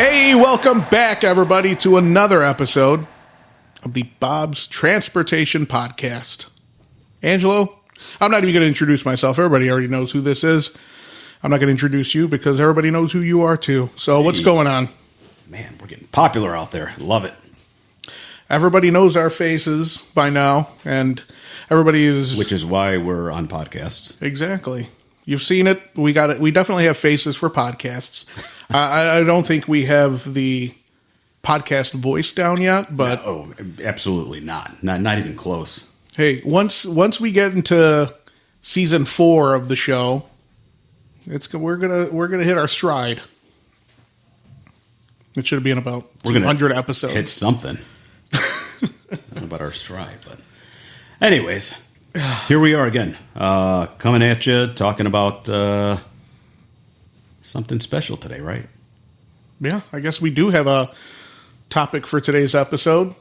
Hey, welcome back, everybody, to another episode of the Bob's Transportation Podcast. Angelo, I'm not even going to introduce myself. Everybody already knows who this is. I'm not going to introduce you because everybody knows who you are, too. So what's going on? Man, we're getting popular out there. Love it. Everybody knows our faces by now, and everybody is... Which is why we're on podcasts. Exactly. You've seen it. We got it. We definitely have faces for podcasts. I don't think we have the podcast voice down yet, but Oh, absolutely not. Not even close. Hey, once we get into season 4 of the show, we're gonna hit our stride. It should be in about 200 episodes. Hit something. I don't know about our stride, but anyways, here we are again, coming at you, talking about something special today, right? Yeah, I guess we do have a topic for today's episode.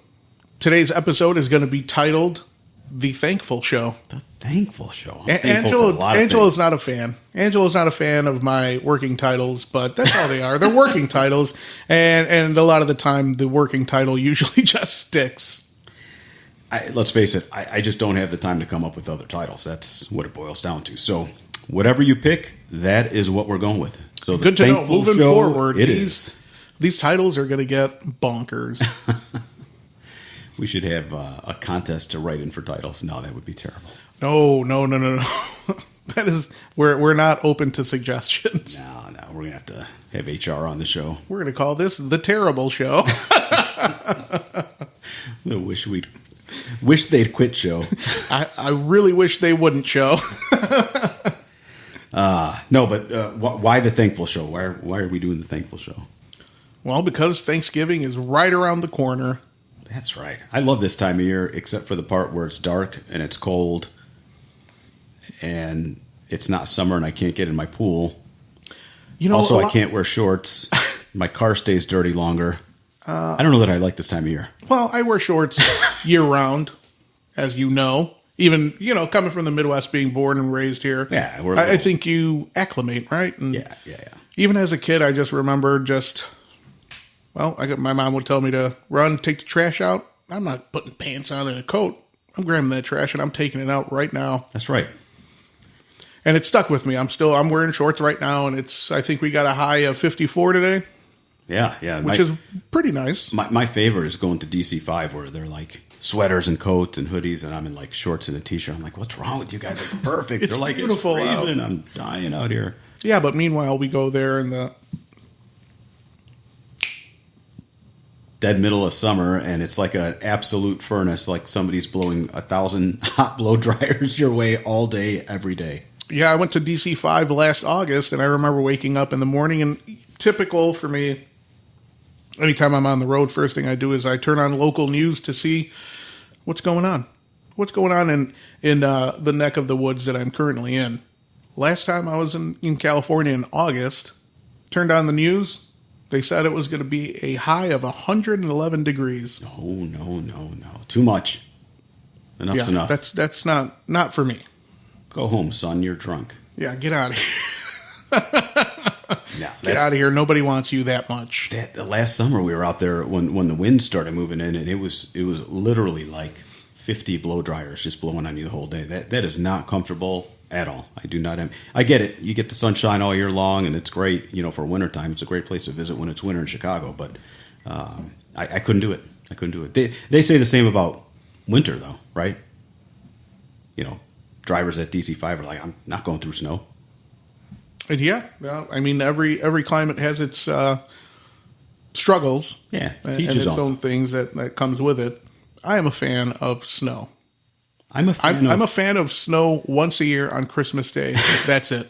Today's episode is going to be titled "The Thankful Show." The Thankful Show. Angela's not a fan. Angela's not a fan of my working titles, but that's how they are. They're working titles, and a lot of the time, the working title usually just sticks. Let's face it, I just don't have the time to come up with other titles. That's what it boils down to. So whatever you pick, that is what we're going with. So good to know. Moving forward, these titles are going to get bonkers. We should have a contest to write in for titles. No, that would be terrible. No. That is we're not open to suggestions. No, we're gonna have to have HR on the show. We're gonna call this the Terrible Show. Wish they'd quit show. I really wish they wouldn't show. No, but why the Thankful Show? Why are we doing the Thankful Show? Well, because Thanksgiving is right around the corner. That's right. I love this time of year, except for the part where it's dark and it's cold and it's not summer and I can't get in my pool. Also, I can't wear shorts. My car stays dirty longer. I don't know that I like this time of year. Well, I wear shorts year-round, as you know. Even, coming from the Midwest, being born and raised here. Yeah. I think you acclimate, right? And yeah. Even as a kid, I just remember my mom would tell me to run, take the trash out. I'm not putting pants on and a coat. I'm grabbing that trash and I'm taking it out right now. That's right. And it stuck with me. I'm wearing shorts right now, and I think we got a high of 54 today. Yeah. Which is pretty nice. My favorite is going to DC5 where they're like sweaters and coats and hoodies, and I'm in like shorts and a t-shirt. I'm like, what's wrong with you guys? It's perfect. It's they're like, beautiful. It's freezing. I'm dying out here. Yeah, but meanwhile, we go there in the dead middle of summer, and it's like an absolute furnace, like somebody's blowing 1,000 hot blow dryers your way all day, every day. Yeah, I went to DC5 last August, and I remember waking up in the morning, and typical for me, anytime I'm on the road, first thing I do is I turn on local news to see what's going on. What's going on in the neck of the woods that I'm currently in. Last time I was in California in August, turned on the news, they said it was going to be a high of 111 degrees. No. Too much. Enough's enough. That's not for me. Go home, son. You're drunk. Yeah, get out of here. Get out of here. Nobody wants you that much. Last summer we were out there when the wind started moving in, and it was literally like 50 blow dryers just blowing on you the whole day. That is not comfortable at all. I do not. I get it. You get the sunshine all year long, and it's great. For wintertime, it's a great place to visit when it's winter in Chicago. But I couldn't do it. They say the same about winter, though, right? Drivers at DC5 are like, I'm not going through snow. And yeah, well, I mean, every climate has its struggles. Yeah, and its own things that comes with it. I am a fan of snow. I'm a fan of snow once a year on Christmas Day. That's it.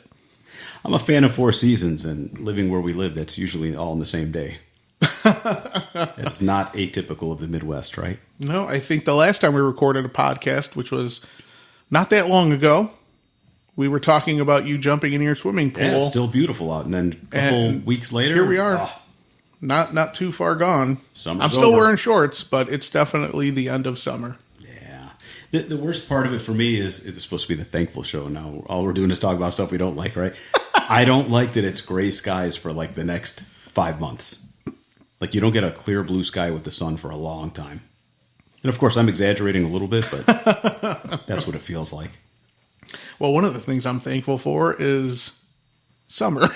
I'm a fan of Four Seasons, and living where we live, that's usually all in the same day. It's not atypical of the Midwest, right? No, I think the last time we recorded a podcast, which was not that long ago, we were talking about you jumping in your swimming pool. Yeah, it's still beautiful out. And then a couple weeks later, here we are. Not too far gone. Summer's I'm still over. wearing shorts, but it's definitely the end of summer. Yeah. The worst part of it for me is it's supposed to be the Thankful Show. Now all we're doing is talk about stuff we don't like, right? I don't like that it's gray skies for like the next 5 months. Like you don't get a clear blue sky with the sun for a long time. And of course, I'm exaggerating a little bit, but that's what it feels like. Well, one of the things I'm thankful for is summer.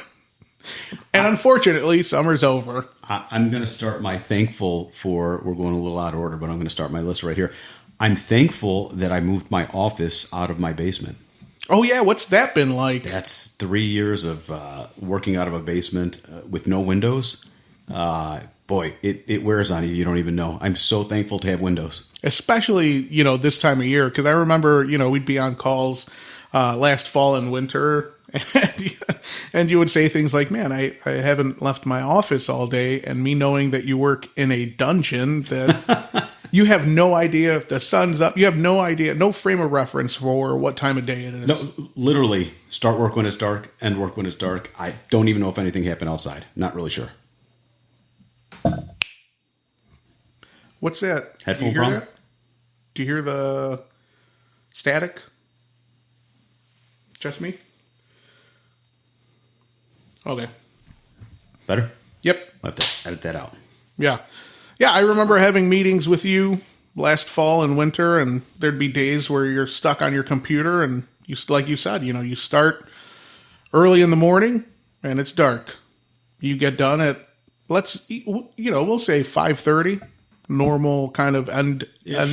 And unfortunately, summer's over. I'm going to start my thankful for, we're going a little out of order, but I'm going to start my list right here. I'm thankful that I moved my office out of my basement. Oh, yeah. What's that been like? That's 3 years of working out of a basement with no windows. Boy, it wears on you. You don't even know. I'm so thankful to have windows. Especially, this time of year. Because I remember, we'd be on calls last fall and winter. And you would say things like, man, I haven't left my office all day. And me knowing that you work in a dungeon that you have no idea if the sun's up. You have no idea, no frame of reference for what time of day it is. No, literally, start work when it's dark, end work when it's dark. I don't even know if anything happened outside. Not really sure. What's that? Headphone Do you hear problem? that? Do you hear the static? Just me? Okay. Better? Yep. I'll have to edit that out. Yeah. Yeah, I remember having meetings with you last fall and winter, and there'd be days where you're stuck on your computer, and you, like you said, you start early in the morning, and it's dark. You get done at, we'll say 5:30, normal kind of end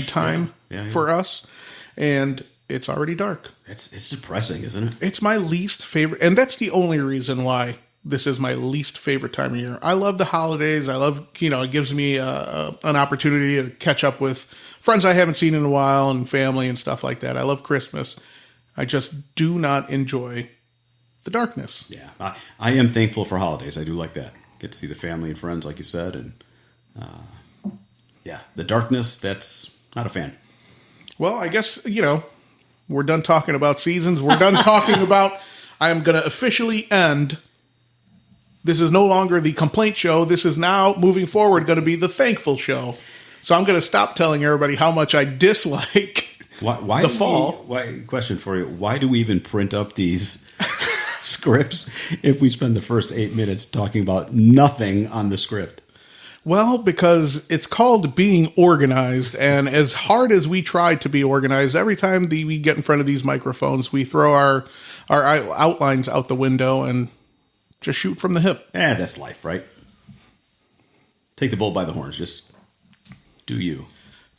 time for us, and it's already dark. It's depressing, isn't it? It's my least favorite, and that's the only reason why this is my least favorite time of year. I love the holidays. I love, it gives me an opportunity to catch up with friends I haven't seen in a while and family and stuff like that. I love Christmas. I just do not enjoy the darkness. Yeah, I am thankful for holidays. I do like that. Get to see the family and friends, like you said, and the darkness. That's not a fan. Well, I guess we're done talking about seasons. We're done talking about. I am going to officially end. This is no longer the complaint show. This is now, moving forward, going to be the thankful show. So I'm going to stop telling everybody how much I dislike why the fall. Question for you. Why do we even print up these scripts if we spend the first 8 minutes talking about nothing on the script? Well, because it's called being organized. And as hard as we try to be organized, every time we get in front of these microphones, we throw our outlines out the window and just shoot from the hip. That's life, right? Take the bull by the horns. Just do you.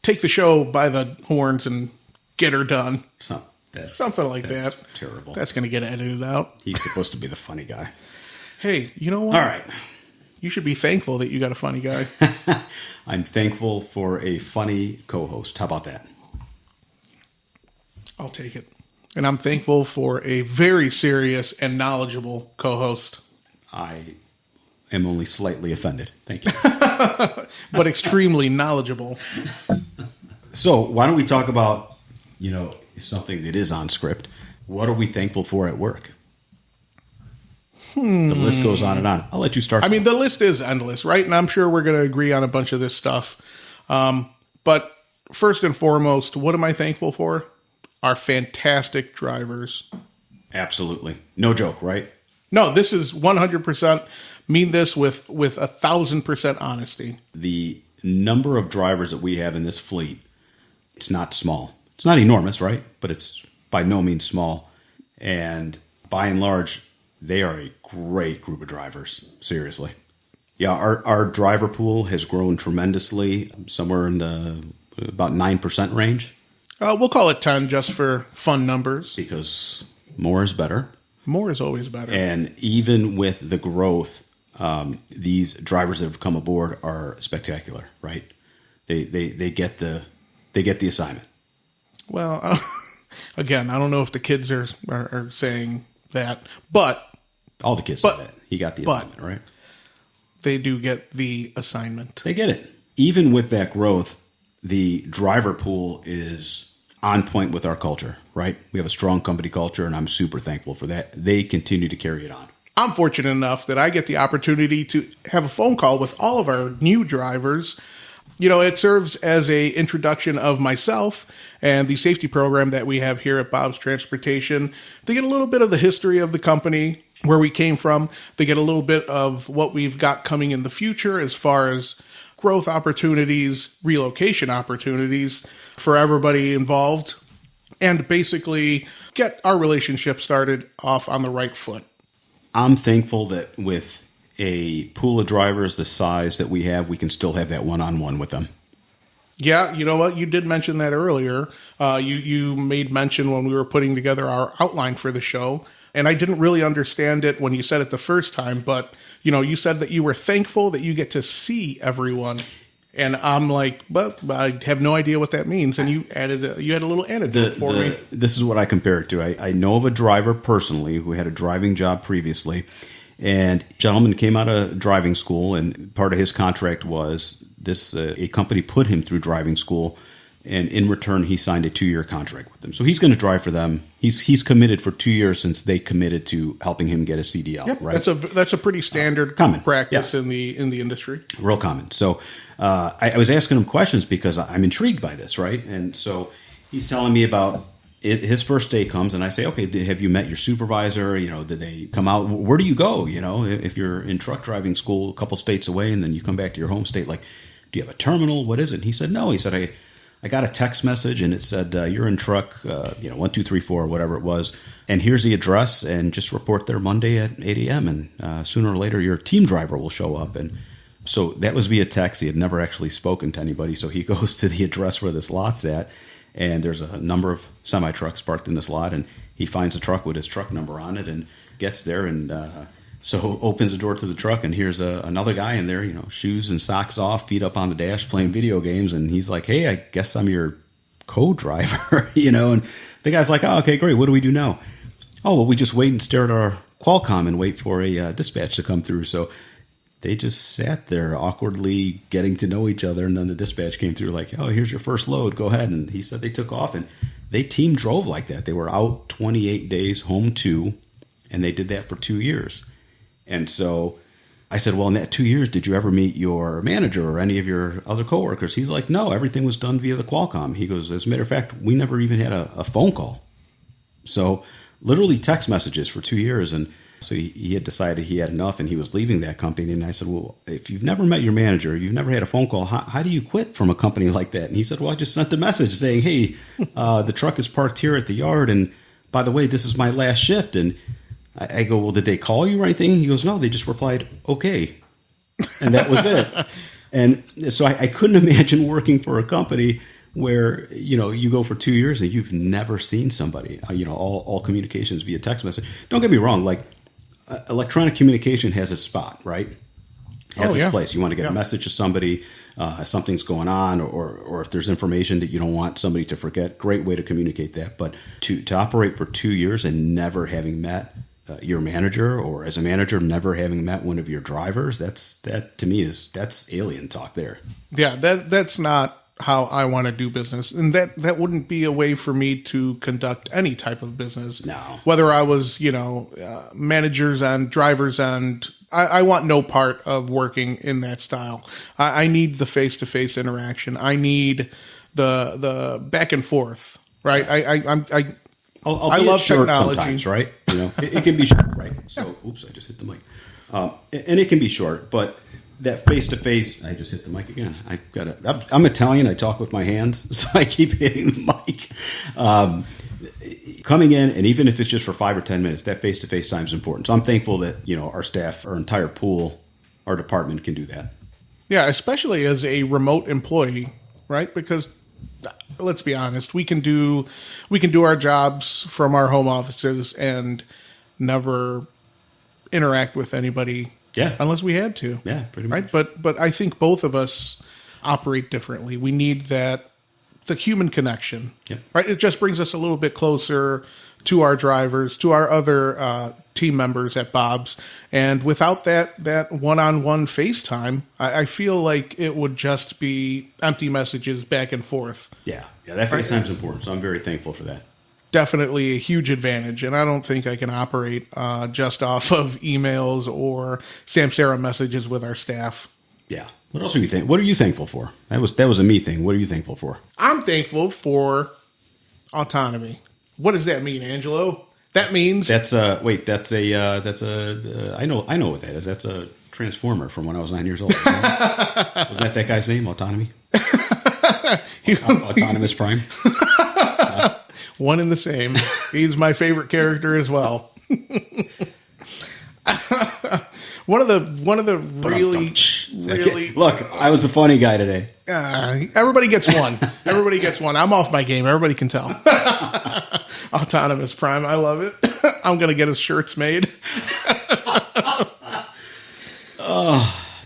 Take the show by the horns and get her done. Something like that. Terrible. That's going to get edited out. He's supposed to be the funny guy. Hey, you know what? All right. You should be thankful that you got a funny guy. I'm thankful for a funny co-host. How about that? I'll take it. And I'm thankful for a very serious and knowledgeable co-host. I am only slightly offended. Thank you. But extremely knowledgeable. So why don't we talk about, something that is on script. What are we thankful for at work? The list goes on and on. I'll let you start. I mean, the list is endless, right? And I'm sure we're going to agree on a bunch of this stuff. But first and foremost, what am I thankful for? Our fantastic drivers. Absolutely. No joke, right? No, this is 100%. Mean this with 1,000% honesty. The number of drivers that we have in this fleet, it's not small. It's not enormous, right? But it's by no means small. And by and large, they are a great group of drivers. Seriously. Yeah, our driver pool has grown tremendously, somewhere in the about 9% range. We'll call it 10 just for fun numbers. Because more is better. More is always better. And even with the growth, these drivers that have come aboard are spectacular, right? They get the assignment. Well, again, I don't know if the kids are saying that, but all the kids say that. He got the assignment, right? They do get the assignment. They get it. Even with that growth, the driver pool is on point with our culture, right? We have a strong company culture, and I'm super thankful for that. They continue to carry it on. I'm fortunate enough that I get the opportunity to have a phone call with all of our new drivers. It serves as a introduction of myself and the safety program that we have here at Bob's Transportation to get a little bit of the history of the company, where we came from. They get a little bit of what we've got coming in the future as far as growth opportunities, relocation opportunities for everybody involved, and basically get our relationship started off on the right foot. I'm thankful that with a pool of drivers the size that we have, we can still have that one-on-one with them. Yeah, you know what? You did mention that earlier. You made mention when we were putting together our outline for the show, and I didn't really understand it when you said it the first time, but you said that you were thankful that you get to see everyone. And I'm like, but I have no idea what that means. And you had a little anecdote for me. This is what I compare it to. I know of a driver personally who had a driving job previously, and a gentleman came out of driving school, and part of his contract was this: a company put him through driving school, and in return, he signed a 2-year contract with them. So he's going to drive for them. He's committed for 2 years since they committed to helping him get a CDL. Yep, right? That's a pretty standard common practice in the industry. Real common. So I was asking him questions because I'm intrigued by this, right? And so he's telling me about it. His first day comes, and I say, okay, have you met your supervisor? Did they come out? Where do you go? If you're in truck driving school a couple states away and then you come back to your home state, like, do you have a terminal? What is it? And he said, no. He said, I got a text message and it said, you're in truck, 1, 2, 3, 4, whatever it was. And here's the address, and just report there Monday at 8 a.m. And sooner or later, your team driver will show up. And so that was via text. He had never actually spoken to anybody. So he goes to the address where this lot's at, and there's a number of semi-trucks parked in this lot. And he finds a truck with his truck number on it and gets there and so opens the door to the truck, and here's another guy in there, shoes and socks off, feet up on the dash, playing video games. And he's like, hey, I guess I'm your co-driver, And the guy's like, oh, okay, great. What do we do now? Oh, well, we just wait and stare at our Qualcomm and wait for a dispatch to come through. So they just sat there awkwardly getting to know each other. And then the dispatch came through like, oh, here's your first load. Go ahead. And he said they took off, and they team drove like that. They were out 28 days, home 2, and they did that for 2 years. And so I said, well, in that 2 years, did you ever meet your manager or any of your other coworkers? He's like, no, everything was done via the Qualcomm. He goes, as a matter of fact, we never even had a phone call. So literally text messages for 2 years. And so he had decided he had enough, and he was leaving that company. And I said, well, if you've never met your manager, you've never had a phone call, how do you quit from a company like that? And he said, well, I just sent a message saying, hey, the truck is parked here at the yard, and by the way, this is my last shift. And I go, well, did they call you or anything? He goes, no, they just replied, okay. And that was it. And so I couldn't imagine working for a company where, you go for 2 years and you've never seen somebody, all communications via text message. Don't get me wrong. Like electronic communication has its spot, right? Has its place. You want to get a message to somebody, something's going on, or if there's information that you don't want somebody to forget, great way to communicate that. But to operate for 2 years and never having met your manager, or as a manager never having met one of your drivers, that to me that's alien talk there. Yeah, that's not how I want to do business, and that wouldn't be a way for me to conduct any type of business. No, whether I was managers and drivers, and I want no part of working in that style. I need the face-to-face interaction. I need the back and forth. Right. I love technology, right? It can be short, right? So, oops, I just hit the mic. And it can be short, but that face-to-face, I just hit the mic again. I'm Italian. I talk with my hands, so I keep hitting the mic. Coming in, and even if it's just for 5 or 10 minutes, that face-to-face time is important. So I'm thankful that, our staff, our entire pool, our department can do that. Yeah, especially as a remote employee, right? Because let's be honest, we can do our jobs from our home offices and never interact with anybody unless we had to. Yeah, pretty much. Right? But I think both of us operate differently. We need the human connection. Yep. Right? It just brings us a little bit closer to our drivers, to our other team members at Bob's. And without that one-on-one FaceTime, I feel like it would just be empty messages back and forth. Yeah, that FaceTime's important, so I'm very thankful for that. Definitely a huge advantage, and I don't think I can operate just off of emails or Samsara messages with our staff. Yeah. What else are you What are you thankful for? That was a me thing. What are you thankful for? I'm thankful for autonomy. What does that mean, Angelo? That means That's a wait. That's a. I know what that is. That's a Transformer from when I was 9 years old. Wasn't that guy's name? Autonomy. Autonomous Prime. one and the same. He's my favorite character as well. One of the really look. I was the funny guy today. everybody gets one. Everybody gets one. I'm off my game. Everybody can tell. Autonomous Prime. I love it. I'm gonna get his shirts made.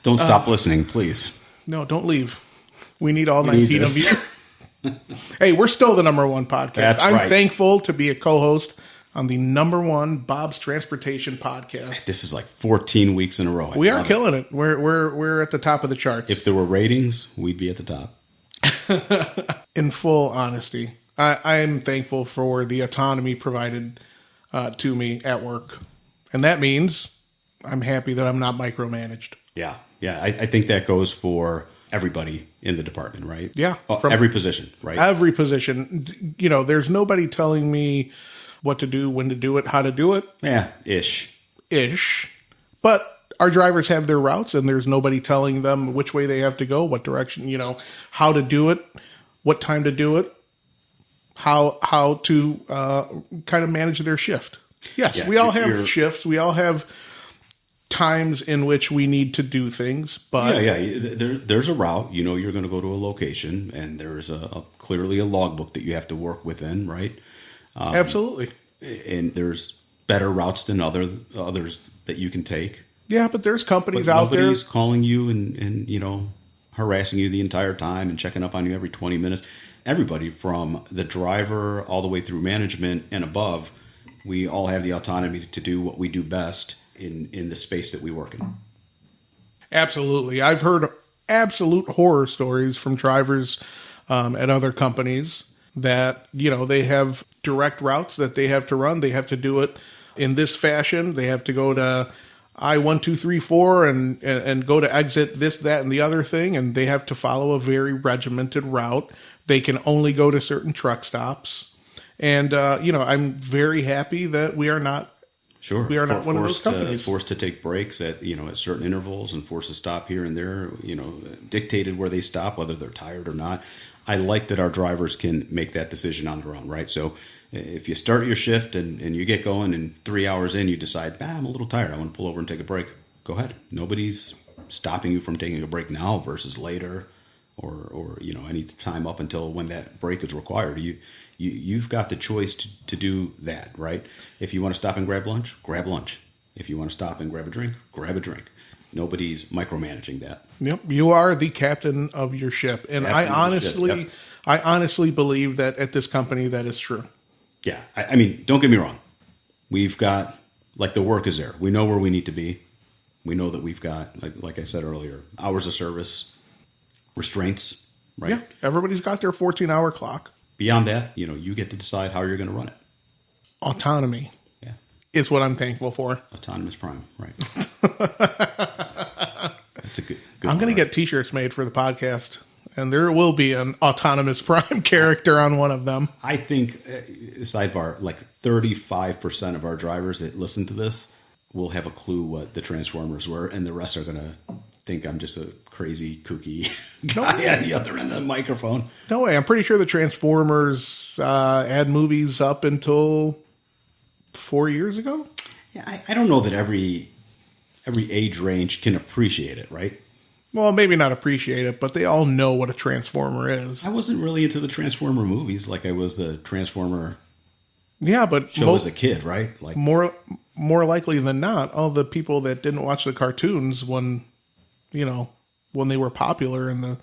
Don't stop listening, please. No, don't leave. We need all 19 of you. Hey, we're still the number one podcast. That's I'm right. thankful to be a co-host on the number one Bob's Transportation podcast. This is like 14 weeks in a row. We are killing it. We're at the top of the charts. If there were ratings, we'd be at the top. In full honesty, I'm thankful for the autonomy provided to me at work. And that means I'm happy that I'm not micromanaged. Yeah. I think that goes for everybody in the department, right? Yeah. From every position, right? Every position. You know, there's nobody telling me what to do, when to do it, how to do it. Yeah, ish. But our drivers have their routes, and there's nobody telling them which way they have to go, what direction, how to do it, what time to do it, how to kind of manage their shift. Yes, Yeah, we all have shifts. We all have times in which we need to do things, but there's a route. You're going to go to a location, and there's clearly a logbook that you have to work within, right? Absolutely. And there's better routes than others that you can take. Yeah, but there's companies out there. Nobody's calling you and harassing you the entire time and checking up on you every 20 minutes. Everybody from the driver all the way through management and above, we all have the autonomy to do what we do best in the space that we work in. Absolutely. I've heard absolute horror stories from drivers at other companies that, they have direct routes that they have to run. They have to do it in this fashion. They have to go to I-1234 and go to exit this, that, and the other thing. And they have to follow a very regimented route. They can only go to certain truck stops. And, I'm very happy that we are not Sure. We are not one of those companies. Forced to take breaks at certain intervals and forced to stop here and there, dictated where they stop, whether they're tired or not. I like that our drivers can make that decision on their own, right? So if you start your shift and you get going and 3 hours in, you decide, I'm a little tired, I want to pull over and take a break. Go ahead. Nobody's stopping you from taking a break now versus later or any time up until when that break is required. You've got the choice to do that, right? If you want to stop and grab lunch, grab lunch. If you want to stop and grab a drink, grab a drink. Nobody's micromanaging that. Yep, you are the captain of your ship, and I honestly believe that at this company that is true. Yeah, I mean, don't get me wrong. We've got the work is there. We know where we need to be. We know that we've got like I said earlier, hours of service, restraints, right? Yeah, everybody's got their 14-hour clock. Beyond that, you get to decide how you're going to run it. Autonomy. Yeah. Is what I'm thankful for. Autonomous Prime, right. That's a good I'm going to get t-shirts made for the podcast, and there will be an Autonomous Prime character on one of them. I think, sidebar, 35% of our drivers that listen to this will have a clue what the Transformers were, and the rest are going to think I'm just a crazy, kooky guy at the other end of the microphone. No way. I'm pretty sure the Transformers had movies up until 4 years ago. Yeah, I don't know that every age range can appreciate it, right? Well, maybe not appreciate it, but they all know what a Transformer is. I wasn't really into the Transformer movies like I was the Transformer show as a kid, right? More likely than not, all the people that didn't watch the cartoons when they were popular in the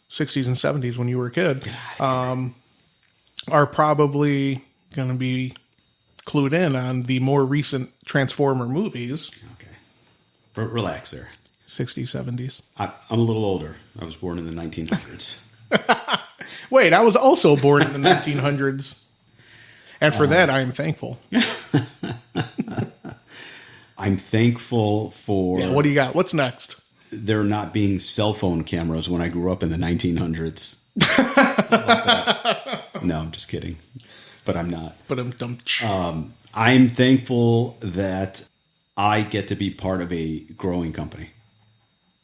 60s and 70s when you were a kid, are probably going to be clued in on the more recent Transformer movies. Okay. But relax there. 60s, 70s. I'm a little older. I was born in the 1900s. Wait, I was also born in the 1900s. And for that, I am thankful. I'm thankful for... Yeah, what do you got? What's next? There not being cell phone cameras when I grew up in the 1900s. No, I'm just kidding. but I'm not. But I'm thankful that I get to be part of a growing company.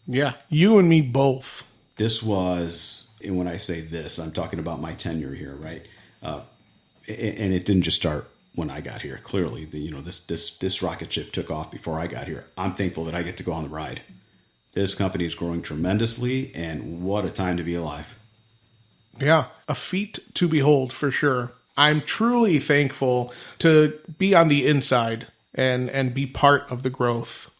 yeah, you and me both. This was, and when I say this, I'm talking about my tenure here, right? And it didn't just start when I got here. Clearly, this rocket ship took off before I got here. I'm thankful that I get to go on the ride. This company is growing tremendously, and what a time to be alive. Yeah, a feat to behold for sure. I'm truly thankful to be on the inside and be part of the growth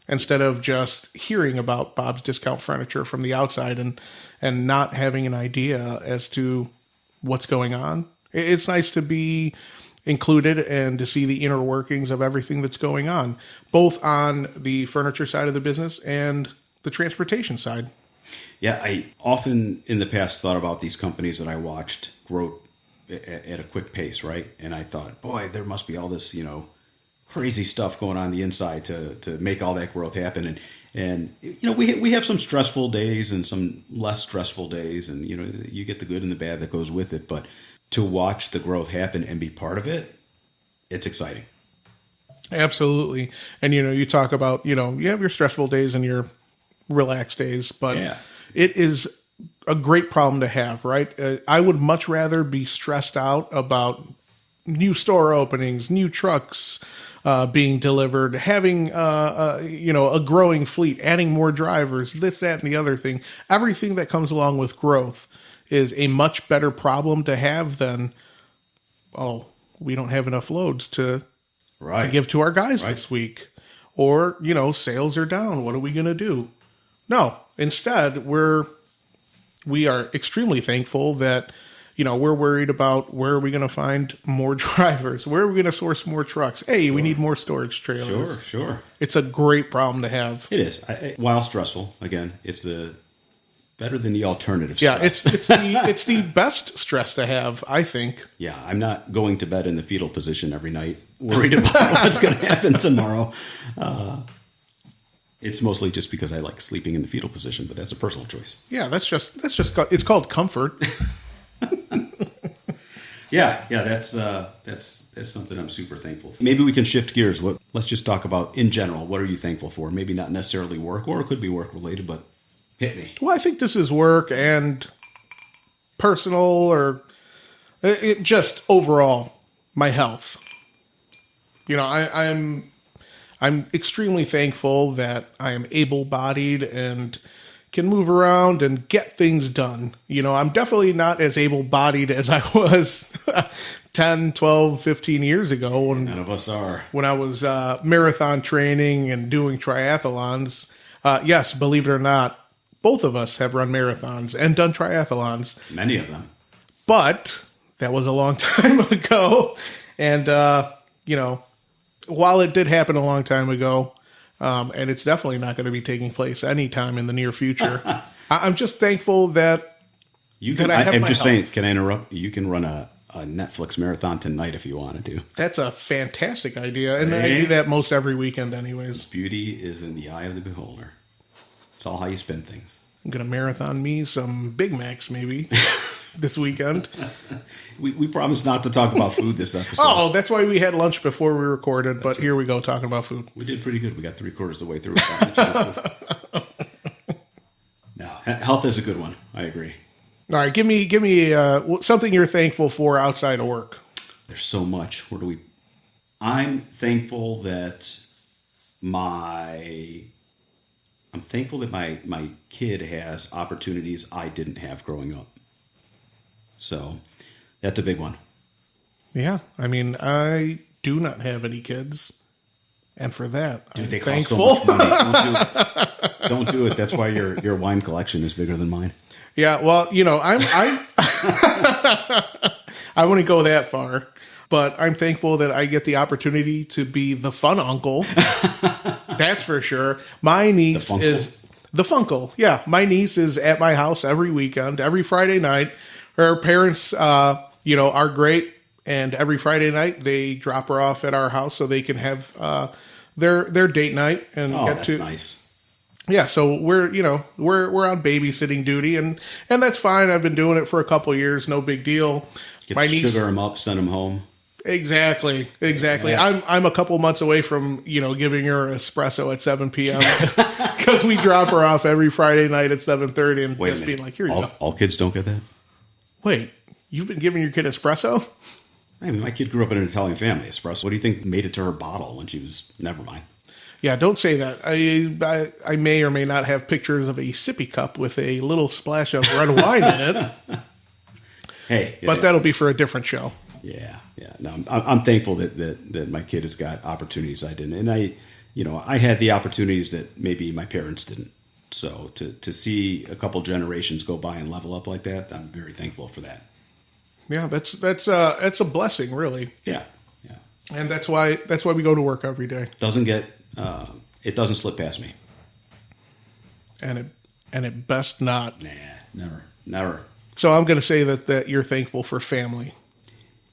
instead of just hearing about Bob's Discount Furniture from the outside and not having an idea as to what's going on. It's nice to be included and to see the inner workings of everything that's going on, both on the furniture side of the business and the transportation side. Yeah, I often in the past thought about these companies that I watched grow at a quick pace, right? And I thought, boy, there must be all this, crazy stuff going on the inside to make all that growth happen. And we have some stressful days and some less stressful days, and you get the good and the bad that goes with it. But to watch the growth happen and be part of it, it's exciting. Absolutely. And you talk about you have your stressful days and your relaxed days, but Yeah. It is a great problem to have, right? I would much rather be stressed out about new store openings, new trucks being delivered, having a growing fleet, adding more drivers, this, that, and the other thing. Everything that comes along with growth is a much better problem to have than, we don't have enough loads to give to our guys this week. Or, sales are down. What are we going to do? No, instead, we are extremely thankful that, we're worried about where are we going to find more drivers? Where are we going to source more trucks? Hey, we need more storage trailers. Sure. It's a great problem to have. It is. While stressful, again, it's better than the alternative Yeah, stress. it's the best stress to have, I think. Yeah, I'm not going to bed in the fetal position every night, worried about what's going to happen tomorrow. It's mostly just because I like sleeping in the fetal position, but that's a personal choice. Yeah, that's just it's called comfort. Yeah, that's something I'm super thankful for. Maybe we can shift gears. Let's just talk about in general. What are you thankful for? Maybe not necessarily work, or it could be work related, but hit me. Well, I think this is work and personal, or it just overall my health. I'm extremely thankful that I am able-bodied and can move around and get things done. I'm definitely not as able-bodied as I was 10, 12, 15 years ago. None of us are. When I was marathon training and doing triathlons. Yes, believe it or not, both of us have run marathons and done triathlons. Many of them. But that was a long time ago. And, while it did happen a long time ago, and it's definitely not going to be taking place anytime in the near future, I'm just thankful that I'm just saying, can I interrupt? You can run a Netflix marathon tonight if you wanted to. That's a fantastic idea, and I do that most every weekend anyways. Beauty is in the eye of the beholder. It's all how you spend things. I'm going to marathon me some Big Macs maybe this weekend. We promised not to talk about food this episode. Oh, that's why we had lunch before we recorded, but here we go talking about food. We did pretty good. We got 3/4 of the way through. No, health is a good one. I agree. All right, give me something you're thankful for outside of work. There's so much. I'm thankful that my kid has opportunities I didn't have growing up. So that's a big one. Yeah, I mean, I do not have any kids, and for that, I'm they thankful. cost so much money. Don't do it. That's why your wine collection is bigger than mine. Yeah, well, I wouldn't go that far, but I'm thankful that I get the opportunity to be the fun uncle. That's for sure. My niece is the Funkle. Yeah, my niece is at my house every weekend, every Friday night. Her parents, are great, and every Friday night they drop her off at our house so they can have their date night and that's nice. Yeah, so we're on babysitting duty, and that's fine. I've been doing it for a couple of years, no big deal. Get My niece, sugar them up, send them home. exactly. Yeah. I'm a couple months away from giving her an espresso at 7 p.m. because we drop her off every Friday night at 7:30 and Wait a just being minute. like, here you go. All kids don't get that? Wait, you've been giving your kid espresso? I mean, my kid grew up in an Italian family. Espresso. What do you think made it to her bottle when she was? Never mind. Yeah, don't say that. I may or may not have pictures of a sippy cup with a little splash of red wine in it, Hey, but that'll be for a different show. Yeah. No, I'm thankful that my kid has got opportunities I didn't, and I had the opportunities that maybe my parents didn't. So to see a couple generations go by and level up like that, I'm very thankful for that. Yeah, that's a blessing, really, Yeah. and that's why we go to work every day. It doesn't slip past me. And it best not. Nah, never. So I'm going to say that you're thankful for family.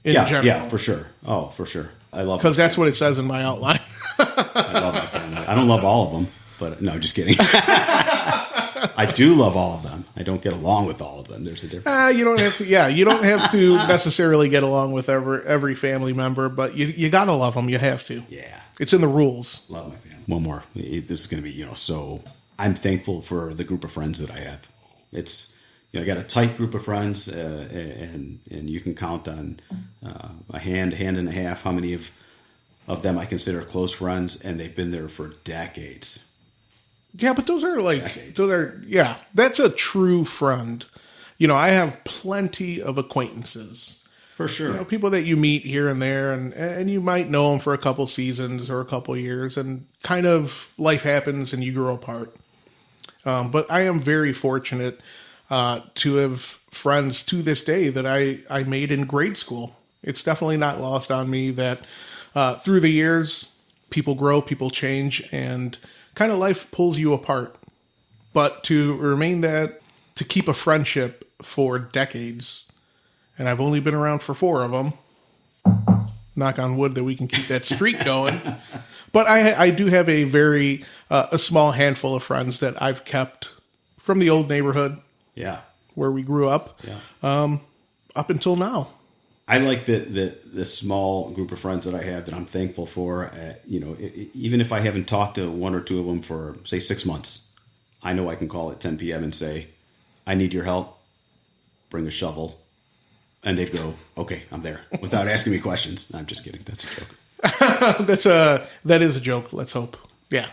In general. Yeah, for sure. Oh, for sure. I love because that's what it says in my outline. I love my family. I don't love all of them, but no, just kidding. I do love all of them. I don't get along with all of them. There's a difference. You don't have to. Yeah, you don't have to necessarily get along with every family member, but you gotta love them. You have to. Yeah, it's in the rules. Love my family. One more. This is going to be so. I'm thankful for the group of friends that I have. It's I got a tight group of friends, and you can count on a hand and a half how many of them I consider close friends, and they've been there for decades. Yeah, but those are that's a true friend. I have plenty of acquaintances. For sure. People that you meet here and there, and you might know them for a couple seasons or a couple years, and kind of life happens and you grow apart. But I am very fortunate to have friends to this day that I made in grade school. It's definitely not lost on me that through the years, people grow, people change, and kind of life pulls you apart. But to keep a friendship for decades, and I've only been around for 4 of them, knock on wood that we can keep that streak going. But I do have a small handful of friends that I've kept from the old neighborhood. Yeah. Where we grew up. Yeah. Up until now. I like the small group of friends that I have that I'm thankful for. Even if I haven't talked to 1 or 2 of them for, say, 6 months, I know I can call at 10 p.m. and say, I need your help. Bring a shovel. And they'd go, okay, I'm there, without asking me questions. I'm just kidding. That's a joke. That is a joke. Let's hope. Yeah.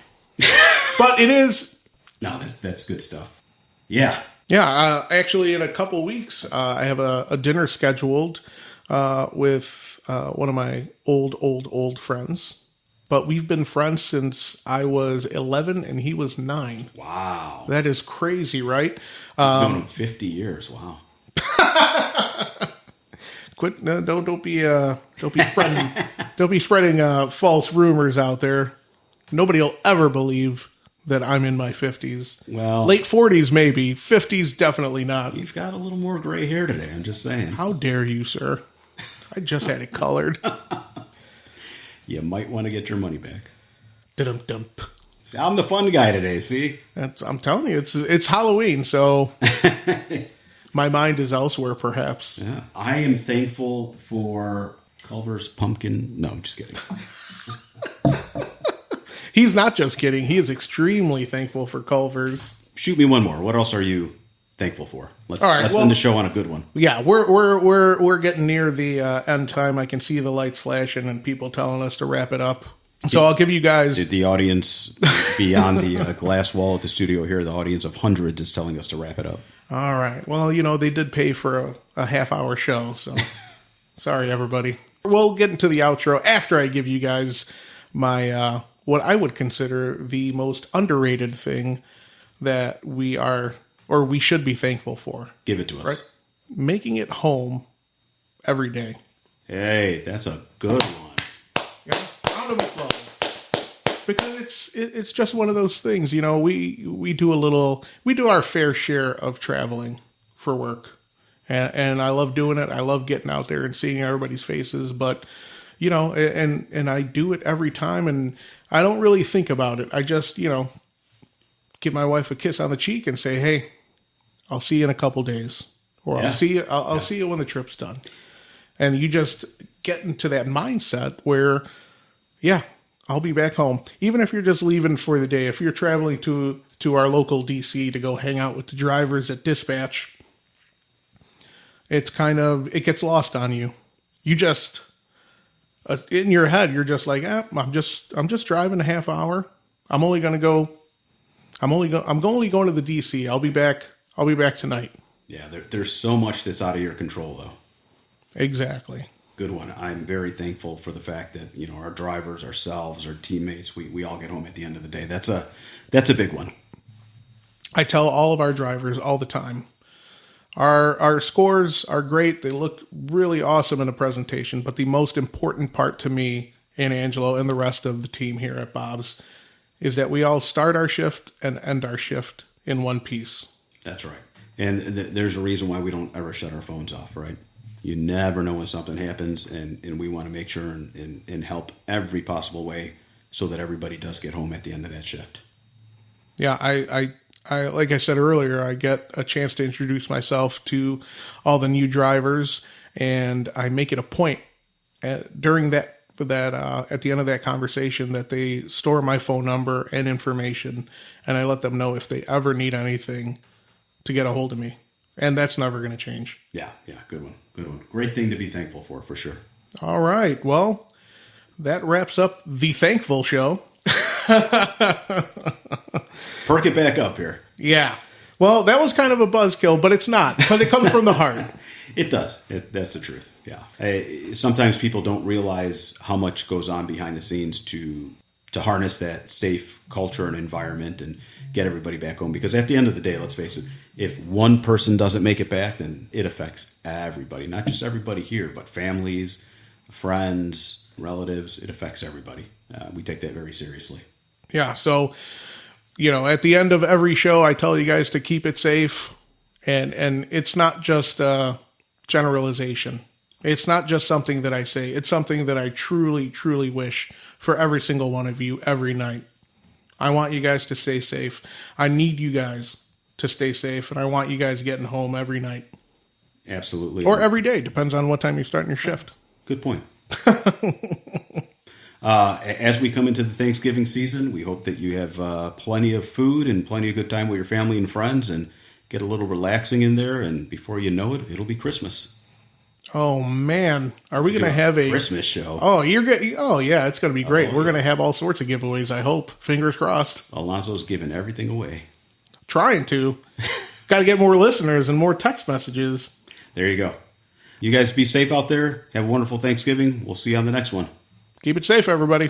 But it is. No, that's good stuff. Yeah. Yeah. Actually, in a couple weeks, I have a dinner scheduled with one of my old friends. But we've been friends since I was 11 and he was 9. Wow. That is crazy, right? I've known him 50 years. Wow. Quit! No, don't be spreading false rumors out there. Nobody will ever believe that I'm in my 50s. Well, late 40s maybe, 50s definitely not. You've got a little more gray hair today. I'm just saying. How dare you, sir? I just had it colored. You might want to get your money back. Dum-dum. See, I'm the fun guy today. See, I'm telling you, it's Halloween, so. My mind is elsewhere, perhaps. Yeah. I am thankful for Culver's pumpkin. No, I'm just kidding. He's not just kidding. He is extremely thankful for Culver's. Shoot me one more. What else are you thankful for? Let's end the show on a good one. Yeah, we're getting near the end time. I can see the lights flashing and people telling us to wrap it up. So I'll give you guys... Did the audience beyond the glass wall at the studio here, the audience of hundreds is telling us to wrap it up. All right. Well, they did pay for a half-hour show, so sorry, everybody. We'll get into the outro after I give you guys my what I would consider the most underrated thing that we should be thankful for. Give it to us. Right? Making it home every day. Hey, that's a good one. Yeah, round of applause. Because it's just one of those things, we do our fair share of traveling for work. And I love doing it. I love getting out there and seeing everybody's faces, but and I do it every time and I don't really think about it. I just, give my wife a kiss on the cheek and say, "Hey, I'll see you in a couple days." Or I'll see you when the trip's done. And you just get into that mindset where, yeah, I'll be back home. Even if you're just leaving for the day, if you're traveling to our local DC to go hang out with the drivers at dispatch, it gets lost on you. You just, in your head, you're just like, I'm just driving a half hour. I'm only going to the DC. I'll be back tonight. Yeah, there's so much that's out of your control, though. Exactly. Good one. I'm very thankful for the fact that, our drivers, ourselves, our teammates, we all get home at the end of the day. That's a big one. I tell all of our drivers all the time, our scores are great. They look really awesome in a presentation, but the most important part to me and Angelo and the rest of the team here at Bob's is that we all start our shift and end our shift in one piece. That's right. And there's a reason why we don't ever shut our phones off, right? You never know when something happens, and we want to make sure and help every possible way so that everybody does get home at the end of that shift. Yeah, I like I said earlier, I get a chance to introduce myself to all the new drivers, and I make it a point during that at the end of that conversation that they store my phone number and information, and I let them know if they ever need anything to get a hold of me. And that's never going to change. Yeah, good one. Great thing to be thankful for sure. All right, well, that wraps up the Thankful Show. Perk it back up here. Yeah. Well, that was kind of a buzzkill, but it's not, because it comes from the heart. It does. That's the truth. Yeah. Sometimes people don't realize how much goes on behind the scenes to harness that safe culture and environment and get everybody back home. Because at the end of the day, let's face it, if one person doesn't make it back, then it affects everybody. Not just everybody here, but families, friends, relatives. It affects everybody. We take that very seriously. Yeah. So, at the end of every show, I tell you guys to keep it safe. And it's not just a generalization. It's not just something that I say. It's something that I truly, truly wish for every single one of you every night. I want you guys to stay safe. I need you guys to stay safe, and I want you guys getting home every night. Absolutely. Or every day. Depends on what time you're starting your shift. Good point. As we come into the Thanksgiving season, we hope that you have plenty of food and plenty of good time with your family and friends and get a little relaxing in there. And before you know it, it'll be Christmas. Oh, man. Are we going to have a Christmas show? Oh, yeah, it's going to be great. We're going to have all sorts of giveaways, I hope. Fingers crossed. Alonso's giving everything away. Trying to. Got to get more listeners and more text messages. There you go. You guys be safe out there. Have a wonderful Thanksgiving. We'll see you on the next one. Keep it safe, everybody.